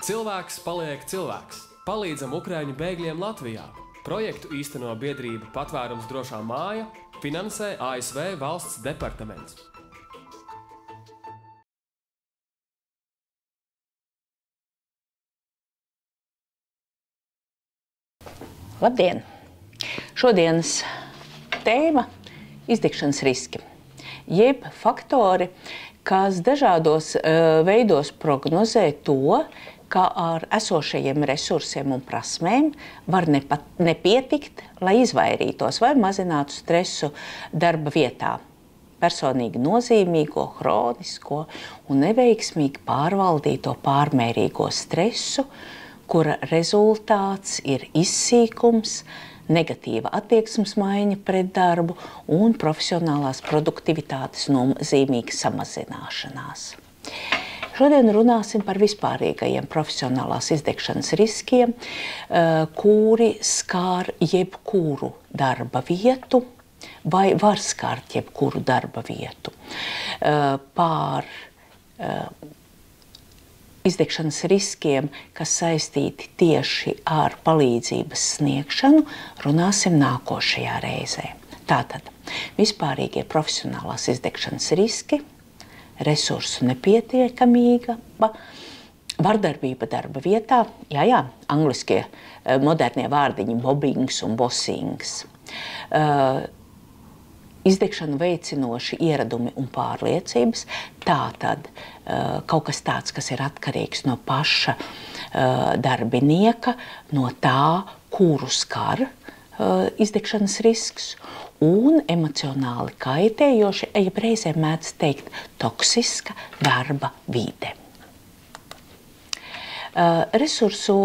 Cilvēks paliek cilvēks. Palīdzam ukraiņu bēgļiem Latvijā. Projektu īsteno biedrība Patvērums drošā māja, finansē ASV valsts departaments. Labdien! Šodienas tēma – izdegšanas riski, jeb faktori, kas dažādos veidos prognozē to, ka ar esošajiem resursiem un prasmēm var nepietikt, lai izvairītos vai mazinātu stresu darba vietā. Personīgi nozīmīgo, hronisko un neveiksmīgi pārvaldīto pārmērīgo stresu, kura rezultāts ir izsīkums, negatīva attieksmes maiņa pret darbu un profesionālās produktivitātes nozīmīga samazināšanās. Šodien runāsim par vispārīgajiem profesionālās izdegšanas riskiem, kuri skār jebkuru darba vietu vai var skārt jebkuru darba vietu. Pār izdegšanas riskiem, kas saistīti tieši ar palīdzības sniegšanu, runāsim nākošajā reizē. Tātad, vispārīgie profesionālās izdegšanas riski, resursu nepietiekamība, vardarbība darba vietā, angliskie modernie vārdiņi mobbings un bossings, izdegšanu veicinoši ieradumi un pārliecības, tātad kaut kas tāds, kas ir atkarīgs no paša darbinieka, no tā, kuru skar izdegšanas risks, un emocionāli kaitējoši, ja reizēm mēdz teikt, toksiska darba vide. Resursu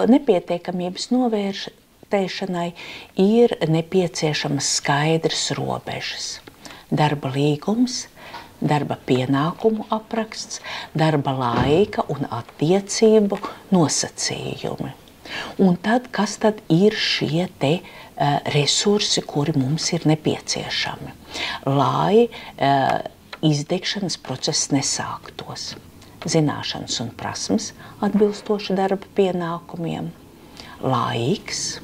nepietiekamības novērtēšanai ir nepieciešamas skaidras robežas. Darba līgums, darba pienākumu apraksts, darba laika un attiecību nosacījumi. Un tad, kas tad ir šie te resursi, kuri mums ir nepieciešami, lai izdegšanas process nesāktos? Zināšanas un prasmes atbilstoši darba pienākumiem, laiks,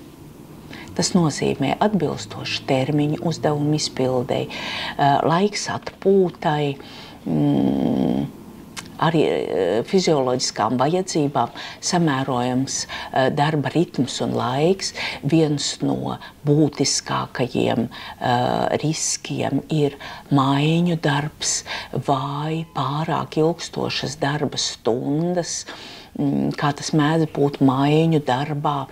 tas nozīmē atbilstoši termiņu uzdevumu izpildei, laiks atpūtai, arī fizioloģiskām vajadzībām samērojams darba ritms un laiks. Viens no būtiskākajiem riskiem ir maiņu darbs vai pārāk ilgstošas darba stundas, kā tas mēdz būt maiņu darbā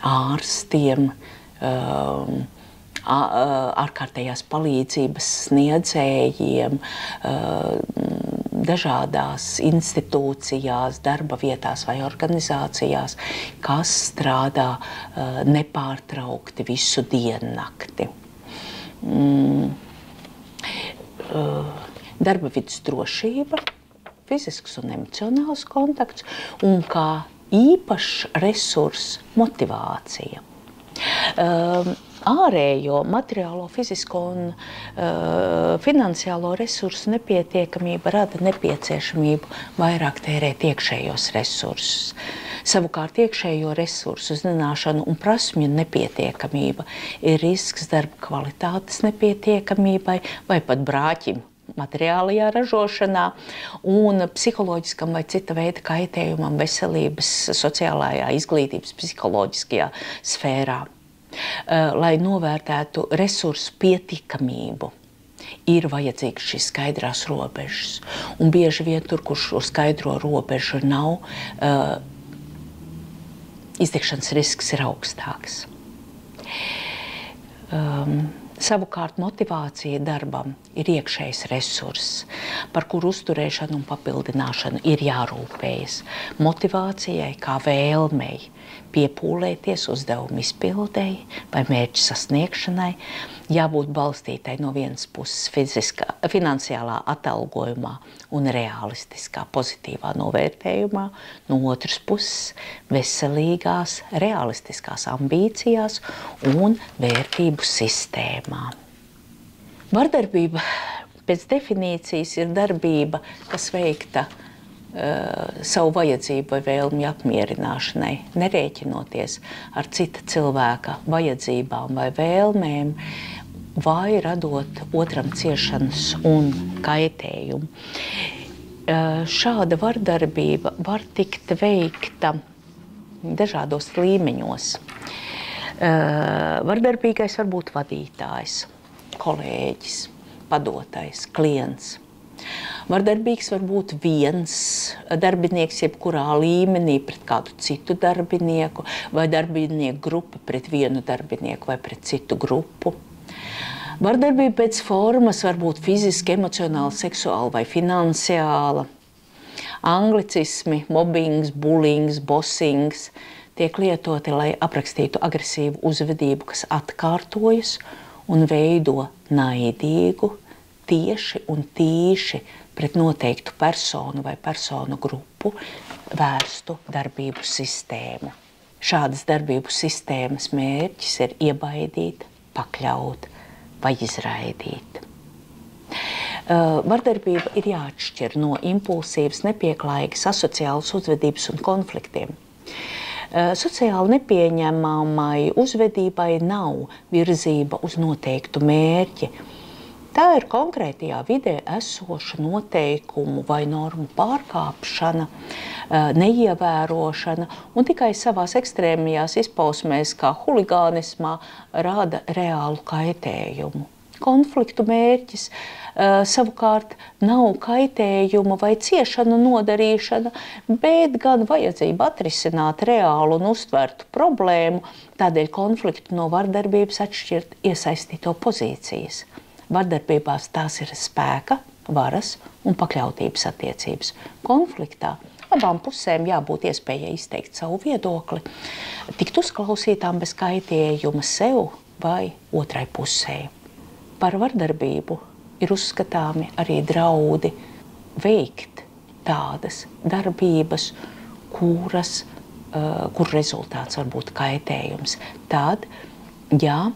ārstiem, ārkārtējās palīdzības sniedzējiem, dažādās institūcijās, darba vietās vai organizācijās, kas strādā nepārtraukti visu diennakti. Darba vidas drošība, fizisks un emocionāls kontakts un kā īpašs resurs motivācija. Ārējo materiālo, fizisko un finansiālo resursu nepietiekamība rada nepieciešamību vairāk tērēt iekšējos resursus. Savukārt iekšējo resursu zināšanu un prasmju nepietiekamība ir risks darba kvalitātes nepietiekamībai vai pat brāķim materiālajā ražošanā un psiholoģiskam vai cita veida kaitējumam veselības, sociālajā, izglītības, psiholoģiskajā sfērā. Lai novērtētu resursu pietiekamību, ir vajadzīgas šīs skaidrās robežas. Un bieži vien tur, kur šo skaidro robežu nav, izdegšanas risks ir augstāks. Savukārt motivācija darbam ir iekšējs resurss, par kuru uzturēšanu un papildināšanu ir jārūpējas. Motivācijai kā vēlmei piepūlēties uzdevumu izpildei vai mērķu sasniegšanai, jābūt balstītai no vienas puses finansiālā atalgojumā un realistiskā pozitīvā novērtējumā, no otras puses veselīgās, realistiskās ambīcijās un vērtību sistēmā. Vardarbība pēc definīcijas ir darbība, kas veikta savu vajadzību vai vēlmi apmierināšanai, nerēķinoties ar cita cilvēka vajadzībām vai vēlmēm, vai radot otram ciešanas un kaitējumu. Šāda vardarbība var tikt veikta dažādos līmeņos. Vardarbīgais var būt vadītājs, kolēģis, padotais, klients. Vardarbīgs var būt viens darbinieks jebkurā līmenī pret kādu citu darbinieku, vai darbinieku grupa pret vienu darbinieku vai pret citu grupu. Vardarbība pēc formas var būt fiziski, emocionāli, seksuāli vai finansiāla. Anglicismi, mobbings, bulings, bossings tiek lietoti, lai aprakstītu agresīvu uzvedību, kas atkārtojas un veido naidīgu, tieši un tīši pret noteiktu personu vai personu grupu vērstu darbību sistēmu. Šādas darbību sistēmas mērķis ir iebaidīt, pakļaut vai izraidīt. Vardarbība ir jāatšķir no impulsīvas, nepieklājīgas, asociālas uzvedības un konfliktiem. Sociāli nepieņemamai uzvedībai nav virzība uz noteiktu mērķi. Tā ir konkrētajā vidē esoša noteikumu vai normu pārkāpšana, neievērošana un tikai savās ekstrēmajās izpausmēs, kā huligānismā, rada reālu kaitējumu. Konfliktu mērķis savukārt nav kaitējuma vai ciešanu nodarīšana, bet gan vajadzība atrisināt reālu un uztvertu problēmu, tādēļ konfliktu no vardarbības atšķirt iesaistīto pozīcijas. Vardarbībās tās ir spēka, varas un pakļautības attiecības. Konfliktā abām pusēm jābūt iespējai izteikt savu viedokli, tikt uzklausītām bez kaitējuma sev vai otrai pusē. Par vardarbību ir uzskatāmi arī draudi veikt tādas darbības, kur rezultāts var būt kaitējums. Tad, ja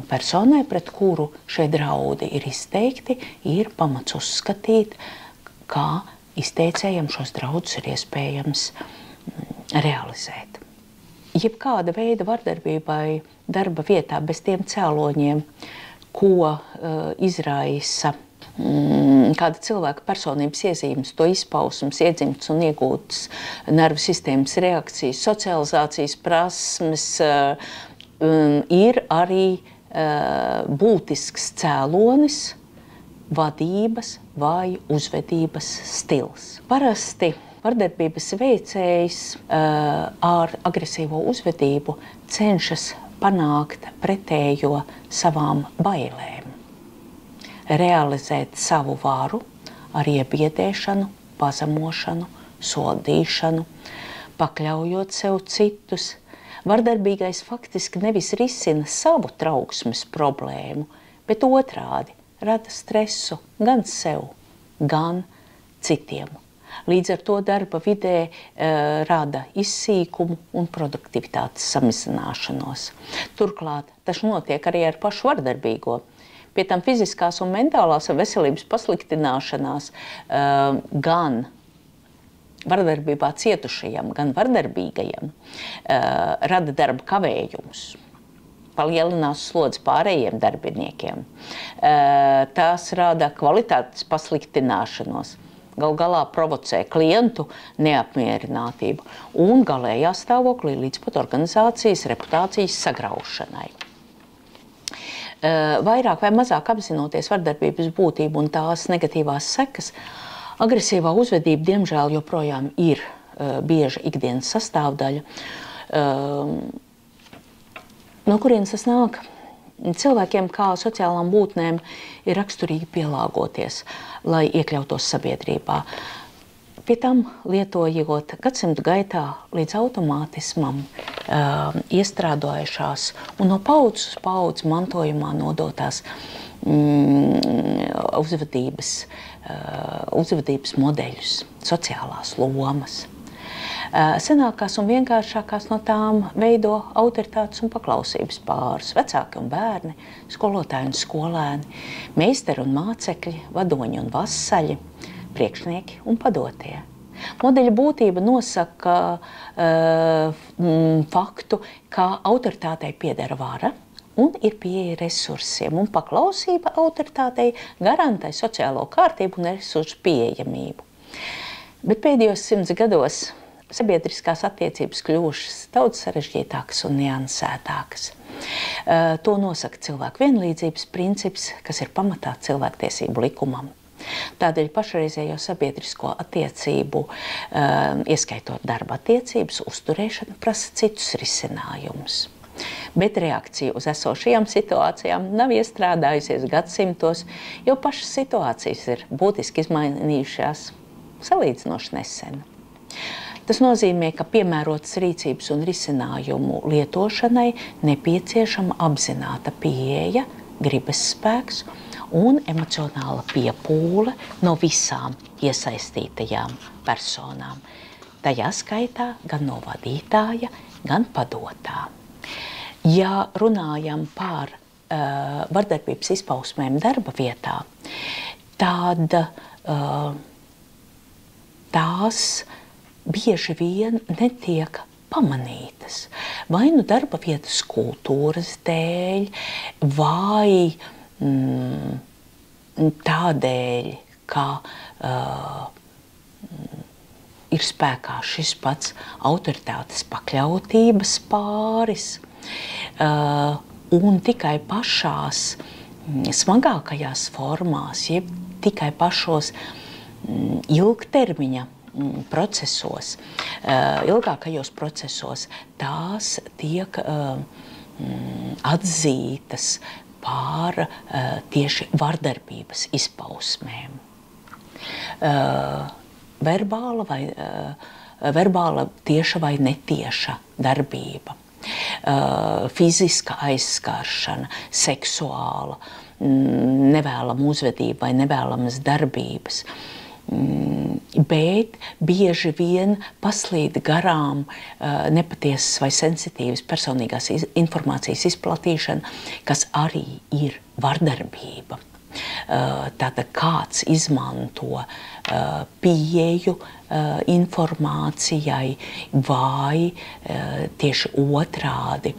personai, pret kuru šie draudi ir izteikti, ir pamats uzskatīt, kā izteicējiem šos draudus ir iespējams realizēt. Jebkāda veida vardarbībai darba vietā bez tiem cēloņiem, ko izraisa kāda cilvēka personības iezīmes, to izpausmes, iedzimtas un iegūtas nervu sistēmas reakcijas, socializācijas prasmes, ir arī būtisks cēlonis, vadības vai uzvedības stils. Parasti vardarbības veicējs ar agresīvo uzvedību cenšas panākt pretējo savām bailēm, realizēt savu varu ar iebiedēšanu, pazemošanu, sodīšanu, pakļaujot sev citus. Vardarbīgais faktiski nevis risina savu trauksmes problēmu, bet otrādi rada stresu gan sev, gan citiem. Līdz ar to darba vidē rada izsīkumu un produktivitātes samazināšanos. Turklāt tas notiek arī ar pašu vardarbīgo. Pie tam fiziskās un mentālās veselības pasliktināšanās gan vardarbībā cietušajam, gan vardarbīgajam rada darba kavējumus, palielinās slodzi pārējiem darbiniekiem. Tās rada kvalitātes pasliktināšanos, gal galā provocē klientu neapmierinātību un galējā stāvoklī līdz pat organizācijas reputācijas sagraušanai. Vairāk vai mazāk apzinoties vardarbības būtību un tās negatīvās sekas, agresīvā uzvedība, diemžēl, joprojām ir bieža ikdienas sastāvdaļa. No kurienes tas nāk? Cilvēkiem kā sociālām būtnēm ir raksturīgi pielāgoties, lai iekļautos sabiedrībā. Pie tam lietojot gadsimtu gaitā līdz automātismam iestrādājušās un no paudzes uz paudzi mantojumā nodotās uzvedības modeļus, sociālās lomas. Senākās un vienkāršākās no tām veido autoritātes un paklausības pārus, vecāki un bērni, skolotāji un skolēni, meistari un mācekļi, vadoņi un vasaļi, priekšnieki un padotie. Modeļa būtība nosaka faktu, ka autoritātei pieder vara un ir pieeja resursiem, un paklausība autoritātei garantē sociālo kārtību un resursu pieejamību. Bet pēdējos 100 gados sabiedriskās attiecības kļuvušas daudz sarežģītākas un niansētākas. To nosaka cilvēku vienlīdzības princips, kas ir pamatā cilvēktiesību likumam. Tādēļ pašreizējo sabiedrisko attiecību, ieskaitot darba attiecības, uzturēšana prasa citus risinājumus. Bet reakcija uz esošajām situācijām nav iestrādājusies gadsimtos, jo pašas situācijas ir būtiski izmainījušās salīdzinoši nesen. Tas nozīmē, ka piemērotas rīcības un risinājumu lietošanai nepieciešama apzināta pieeja, gribas spēks un emocionāla piepūle no visām iesaistītajām personām. Tajā skaitā gan no vadītāja, gan padotā. Ja runājam par vardarbības izpausmēm darba vietā, tad tās bieži vien netiek pamanītas. Vai nu darba vietas kultūras dēļ, vai tādēļ, ka ir spēkā šis pats autoritātes pakļautības pāris, un tikai pašās smagākajās formās, jeb tikai pašos ilgtermiņa procesos, ilgākajos procesos, tās tiek atzītas par tieši vardarbības izpausmēm. Verbāla tieša vai netieša darbība, fiziska aizskaršana, seksuāla, nevēlama uzvedība vai nevēlamas darbības. Bet bieži vien paslīd garām nepatiesas vai sensitīvas personīgās informācijas izplatīšana, kas arī ir vardarbība. Tātad kāds izmanto pieeju informācijai vai tieši otrādi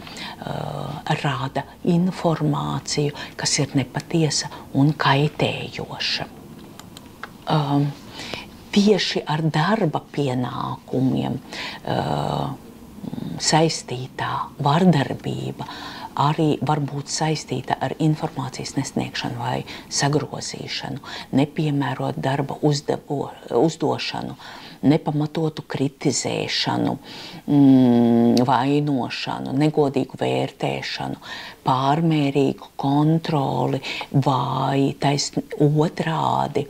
rāda informāciju, kas ir nepatiesa un kaitējoša. Tieši ar darba pienākumiem saistītā vardarbība arī var būt saistīta ar informācijas nesniegšanu vai sagrozīšanu, nepiemērot darba uzdošanu, nepamatotu kritizēšanu, vainošanu, negodīgu vērtēšanu, pārmērīgu kontroli vai otrādi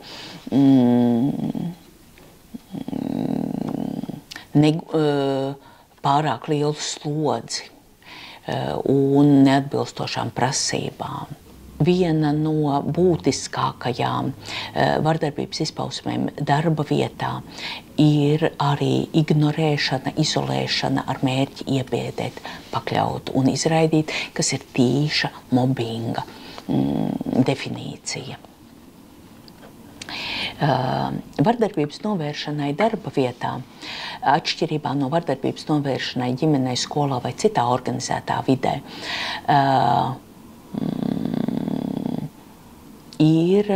pārāk lielu slodzi un neatbilstošām prasībām. Viena no būtiskākajām vardarbības izpausmēm darba vietā ir arī ignorēšana, izolēšana ar mērķi iebiedēt, pakļaut un izraidīt, kas ir tīša mobbinga definīcija. Vardarbības novēršanai darba vietā, atšķirībā no vardarbības novēršanai ģimenē, skolā vai citā organizētā vidē, ir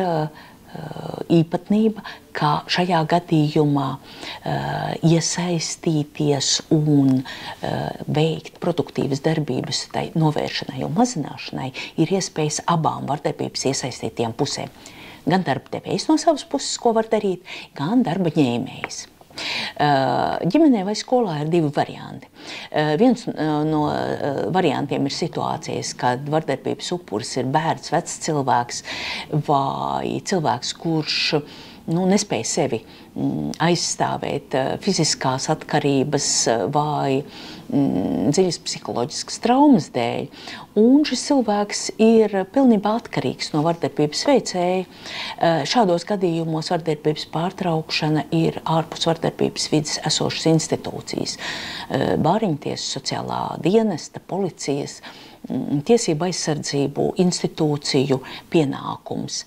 īpatnība, ka šajā gadījumā iesaistīties un veikt produktīvas darbības tai novēršanai un mazināšanai ir iespējas abām vardarbības iesaistītajām pusēm. Gan darba devējs no savas puses, ko var darīt, gan darba ņēmējs. Ģimenē vai skolā ir divi varianti. Viens no variantiem ir situācijas, kad vardarbības upuris ir bērns, vecs cilvēks vai cilvēks, kurš nespēja sevi aizstāvēt fiziskās atkarības vai dziļas psiholoģiskas traumas dēļ. Un šis cilvēks ir pilnībā atkarīgs no vardarbības veicēja. Šādos gadījumos vardarbības pārtraukšana ir ārpus vardarbības vides esošas institūcijas. Bāriņtiesas, sociālā dienesta, policijas, tiesību aizsardzību institūciju pienākums.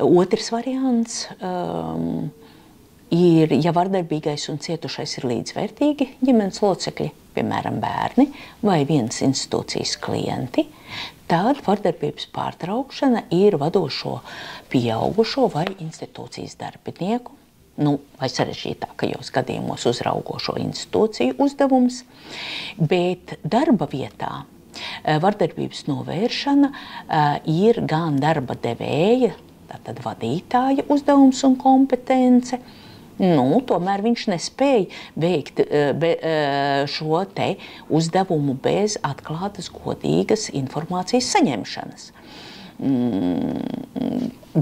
Otrs variants ir, ja vardarbīgais un cietušais ir līdzvērtīgi ģimenes locekļi, piemēram, bērni vai vienas institūcijas klienti, tad vardarbības pārtraukšana ir vadošo pieaugušo vai institūcijas darbinieku, vai sarežģītākajos gadījumos uzraugošo institūciju uzdevums, bet darba vietā vardarbības novēršana ir gan darba devēja, tātad vadītāja uzdevums un kompetence, tomēr viņš nespēja veikt šo te uzdevumu bez atklātas, godīgas informācijas saņemšanas.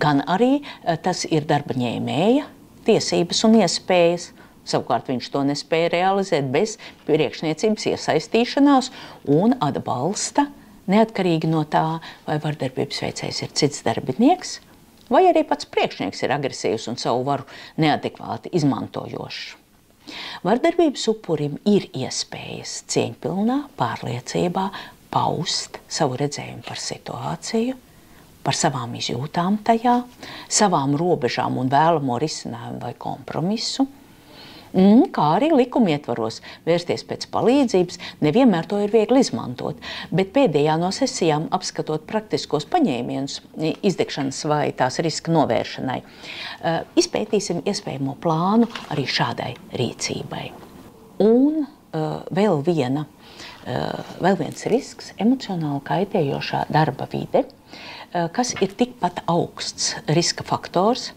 Gan arī tas ir darba ņēmēja tiesības un iespējas. Savukārt viņš to nespēja realizēt bez priekšniecības iesaistīšanās un atbalsta, neatkarīgi no tā, vai vardarbības veicējs ir cits darbinieks, vai arī pats priekšnieks ir agresīvs un savu varu neadekvāti izmantojošs. Vardarbības upurim ir iespējas cieņpilnā pārliecībā paust savu redzējumu par situāciju, par savām izjūtām tajā, savām robežām un vēlamo risinājumu vai kompromisu, kā arī likuma ietvaros vērsties pēc palīdzības. Nevienmēr to ir viegli izmantot, bet pēdējā no sesijām, apskatot praktiskos paņēmienus izdegšanas vai tās riska novēršanai, izpētīsim iespējamo plānu arī šādai rīcībai. Un vēl viens risks - emocionāli kaitējošā darba vide, kas ir tikpat augsts riska faktors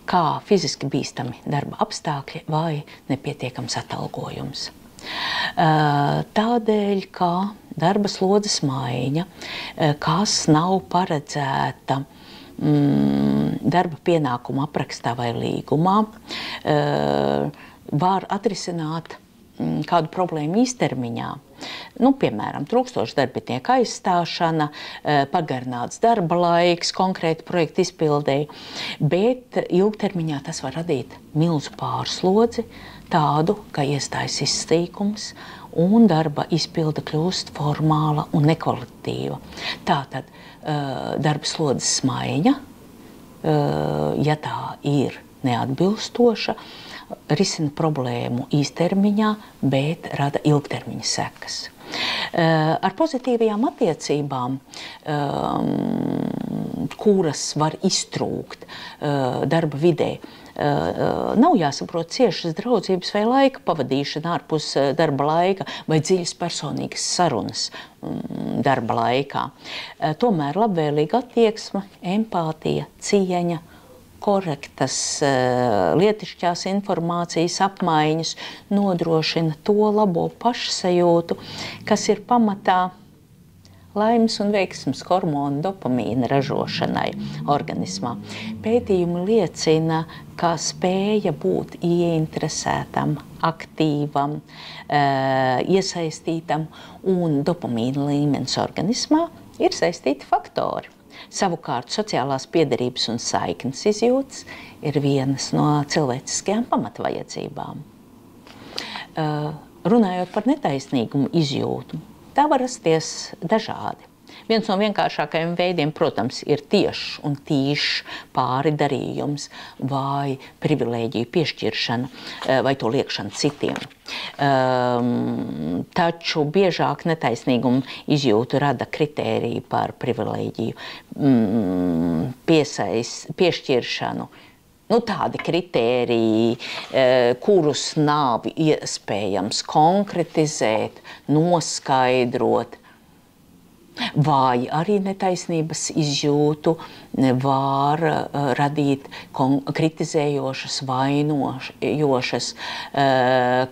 kā fiziski bīstami darba apstākļi vai nepietiekams atalgojums. Tādēļ, ka darba slodzes maiņa, kas nav paredzēta darba pienākumu aprakstā vai līgumā, var atrisināt kādu problēmu īstermiņā. Piemēram, trūkstoša darbinieka aizstāšana, pagarināts darba laiks konkrēti projekta izpildēji, bet ilgtermiņā tas var radīt milzu pārslodzi, tādu, ka iestājas izsīkums un darba izpilde kļūst formāla un nekvalitatīva. Tātad darba slodzes maiņa, ja tā ir neatbilstoša, risina problēmu īstermiņā, bet rada ilgtermiņa sekas. Ar pozitīvajām attiecībām, kuras var iztrūkt darba vidē, nav jāsaprot ciešas draudzības vai laika pavadīšana ārpus darba laika vai dziļas personīgas sarunas darba laikā. Tomēr labvēlīga attieksme, empātija, cieņa, korektas lietišķās informācijas apmaiņas nodrošina to labo pašsajūtu, kas ir pamatā laimes un veiksmes hormonu dopamīna ražošanai organismā. Pētījumi liecina, ka spēja būt ieinteresētam, aktīvam, iesaistītam un dopamīna līmenis organismā ir saistīti faktori. Savukārt sociālās piederības un saiknes izjūtas ir vienas no cilvēciskajām pamatvajadzībām. Runājot par netaisnīgumu izjūtu, tā var rasties dažādi. Viens no vienkāršākajiem veidiem, protams, ir tiešs un tīšs pāri darījums vai privilēģiju piešķiršana vai to liekšana citiem. Taču biežāk netaisnīgumu izjūtu rada kritēriju par privilēģiju piešķiršanu. Tādi kritēriji, kurus nav iespējams konkretizēt, noskaidrot, vai arī netaisnības izjūtu var radīt kritizējošas, vainojošas,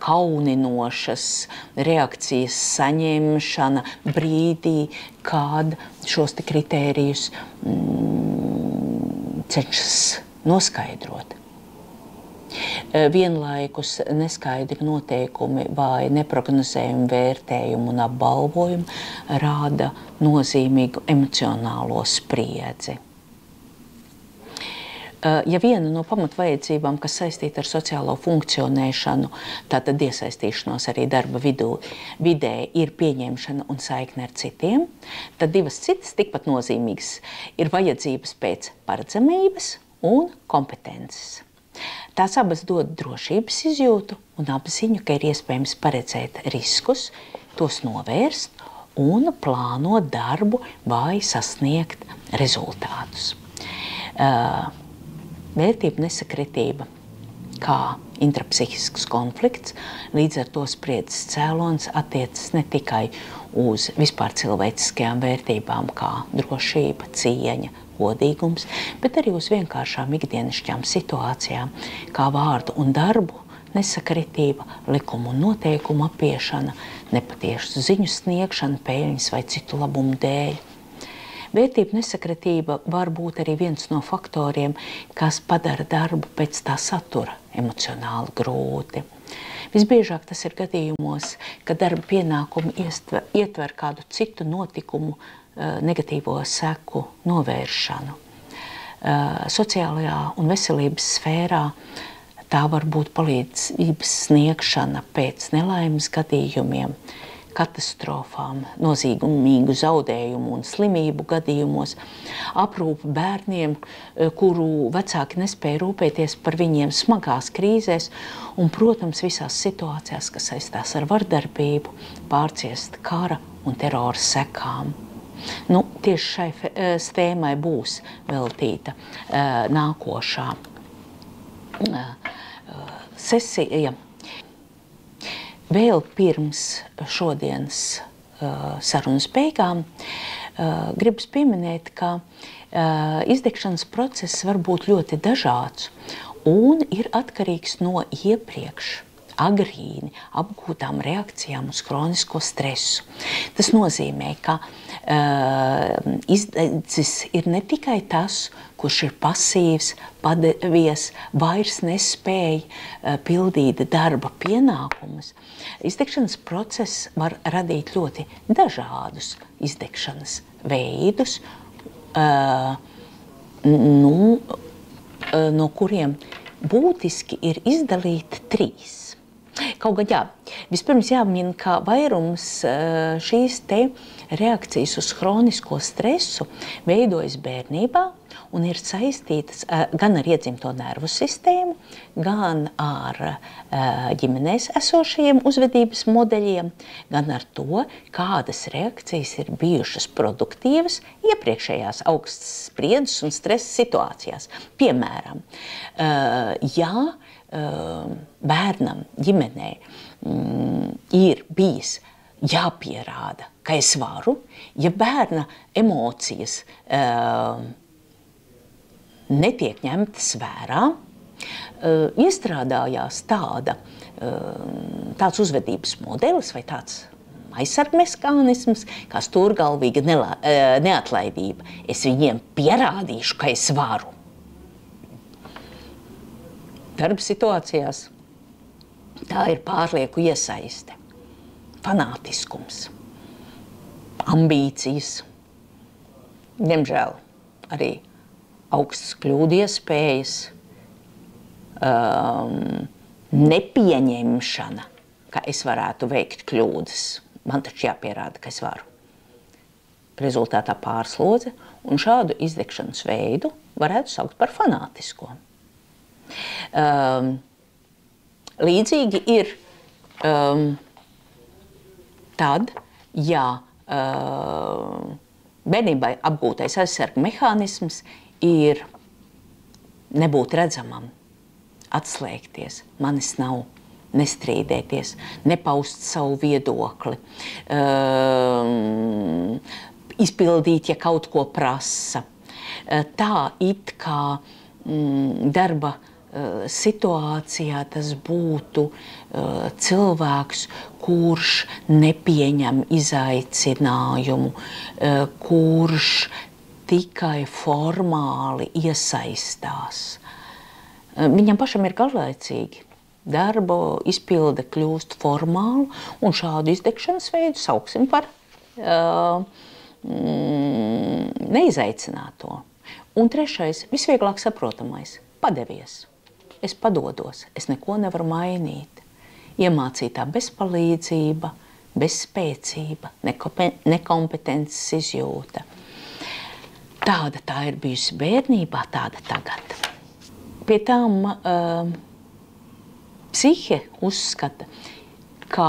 kauninošas reakcijas saņemšana brīdī, kad šos kritērijus cenšas noskaidrot. Vienlaikus neskaidri noteikumi vai neprognozējumi vērtējumi un apbalvojumi rāda nozīmīgu emocionālo spriedzi. Ja viena no pamatvajadzībām, kas saistīta ar sociālo funkcionēšanu, tātad iesaistīšanos arī darba vidē, ir pieņemšana un saikne ar citiem, tad divas citas tikpat nozīmīgas ir vajadzības pēc paredzamības un kompetences. Tās abas dod drošības izjūtu un apziņu, ka ir iespējams paredzēt riskus, tos novērst un plānot darbu vai sasniegt rezultātus. Vērtību nesakritība kā intrapsihisks konflikts, līdz ar to spriedzes cēlonis attiecas ne tikai uz vispār cilvēciskajām vērtībām kā drošība, cieņa, godīgums, bet arī uz vienkāršām ikdienišķām situācijām, kā vārdu un darbu nesakritība, likumu un noteikumu apiešana, nepatiesu ziņu sniegšana, peļņas vai citu labumu dēļ. Vērtību nesakritība var būt arī viens no faktoriem, kas padara darbu pēc tā satura emocionāli grūti. Visbiežāk tas ir gadījumos, kad darba pienākumi ietver kādu citu notikumu negatīvo seku novēršanu. Sociālajā un veselības sfērā tā var būt palīdzības sniegšana pēc nelaimes gadījumiem, katastrofām, nozīmīgu zaudējumu un slimību gadījumos, aprūpe bērniem, kuru vecāki nespēja rūpēties par viņiem smagās krīzēs, un, protams, visās situācijās, kas saistās ar vardarbību, pārciest kara un terora sekām. Tieši šai tēmai būs veltīta nākošā sesija. Vēl pirms šodienas sarunas beigām gribas pieminēt, ka izdegšanas process var būt ļoti dažāds un ir atkarīgs no iepriekš agrīni apgūtām reakcijām uz kronisko stresu. Tas nozīmē, ka izdedzis ir ne tikai tas, kurš ir pasīvs, padevies, vairs nespēja pildīt darba pienākumus. Izdegšanas process var radīt ļoti dažādus izdegšanas veidus, no kuriem būtiski ir izdalīti 3. Kaut gan vispirms jāmin, ka vairums šīs te reakcijas uz kronisko stresu veidojas bērnībā un ir saistītas gan ar iedzimto nervu sistēmu, gan ar ģimenēs esošajiem uzvedības modeļiem, gan ar to, kādas reakcijas ir bijušas produktīvas iepriekšējās augstas spriedzes un stresa situācijās. Piemēram, bērnam ģimenē ir bijis jāpierāda, ka es varu, ja bērna emocijas netiek ņemtas vērā, iestrādājās tāds uzvedības modelis vai tāds aizsargmehānisms, kā stūrgalvīga neatlaidība. Es viņiem pierādīšu, ka es varu. Darba situācijās tā ir pārlieku iesaiste, fanātiskums, ambīcijas, diemžēl arī augstas kļūdu iespējas, nepieņemšana, ka es varētu veikt kļūdas. Man taču jāpierāda, ka es varu. Rezultātā pārslodze, un šādu izdegšanas veidu varētu saukt par fanātisko. Līdzīgi ir tad, ja bērnībai apgūtais aizsarga mehānisms ir nebūt redzamam, atslēgties, manis nav, nestrīdēties, nepaust savu viedokli, izpildīt, ja kaut ko prasa. Tā it kā darba situācijā tas būtu cilvēks, kurš nepieņem izaicinājumu, kurš tikai formāli iesaistās. Viņam pašam ir garlaicīgi. Darba izpilde kļūst formāla, un šādu izdegšanas veidu sauksim par neizaicināto. Un 3. visvieglāk saprotamais – padevies. Es padodos, es neko nevaru mainīt. Iemācītā bezpalīdzība, bezspēcība, nekompetences izjūta. Tāda tā ir bijusi bērnībā, tāda tagad. Pie tām psihe uzskata, ka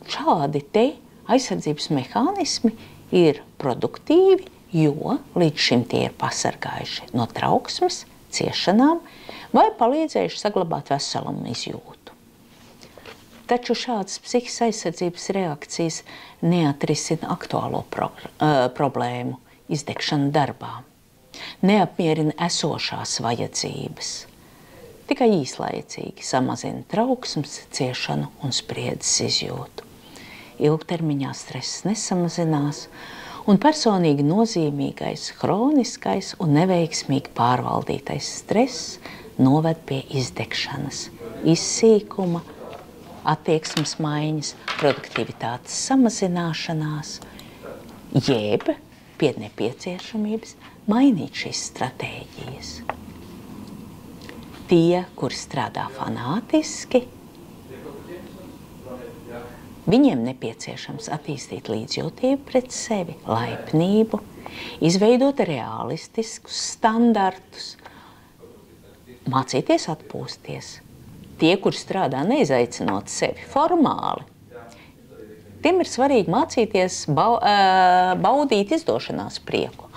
šādi te aizsardzības mehānismi ir produktīvi, jo līdz šim tie ir pasargājuši no trauksmes, ciešanām vai palīdzējuši saglabāt veselumu izjūtu. Taču šādas psihiskas aizsardzības reakcijas neatrisina aktuālo problēmu – izdegšanu darbā. Neapmierina esošās vajadzības. Tikai īslaicīgi samazina trauksmes, ciešanu un spriedzes izjūtu. Ilgtermiņā stress nesamazinās, un personīgi nozīmīgais, hroniskais un neveiksmīgi pārvaldītais stress noved pie izdegšanas, izsīkuma, attieksmes maiņas, produktivitātes samazināšanās, jeb pie nepieciešamības mainīt šīs stratēģijas. Tie, kuri strādā fanātiski, viņiem nepieciešams attīstīt līdzjūtību pret sevi, laipnību, izveidot realistiskus standartus, mācīties atpūsties. Tie, kuri strādā neizaicinot sevi formāli, tiem ir svarīgi mācīties baudīt izdošanās prieku,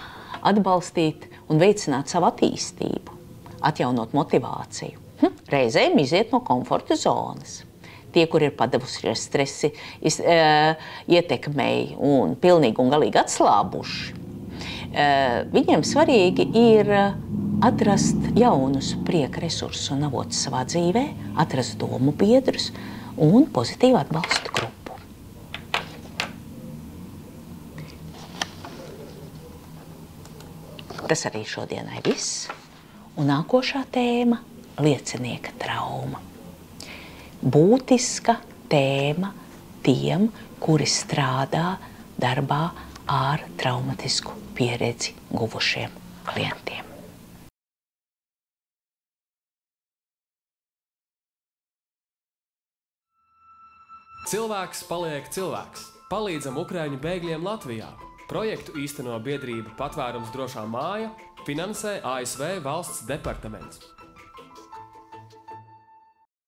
atbalstīt un veicināt savu attīstību, atjaunot motivāciju, reizēm iziet no komforta zonas. Tie, kur ir padavusies stresi ietekmei un pilnīgi un galīgi atslābuši, viņiem svarīgi ir atrast jaunus prieka resursus un avotus savā dzīvē, atrast domu biedrus un pozitīvu atbalstu grupu. Tas arī šodienai viss. Un nākošā tēma – liecinieka trauma. Būtiska tēma tiem, kuri strādā darbā ar traumatisku pieredzi guvušiem klientiem. Cilvēks paliek cilvēks. Palīdzam Ukraiņu bēgļiem Latvijā. Projektu īsteno biedrība Patvērums drošā māja, finansē ASV valsts departaments.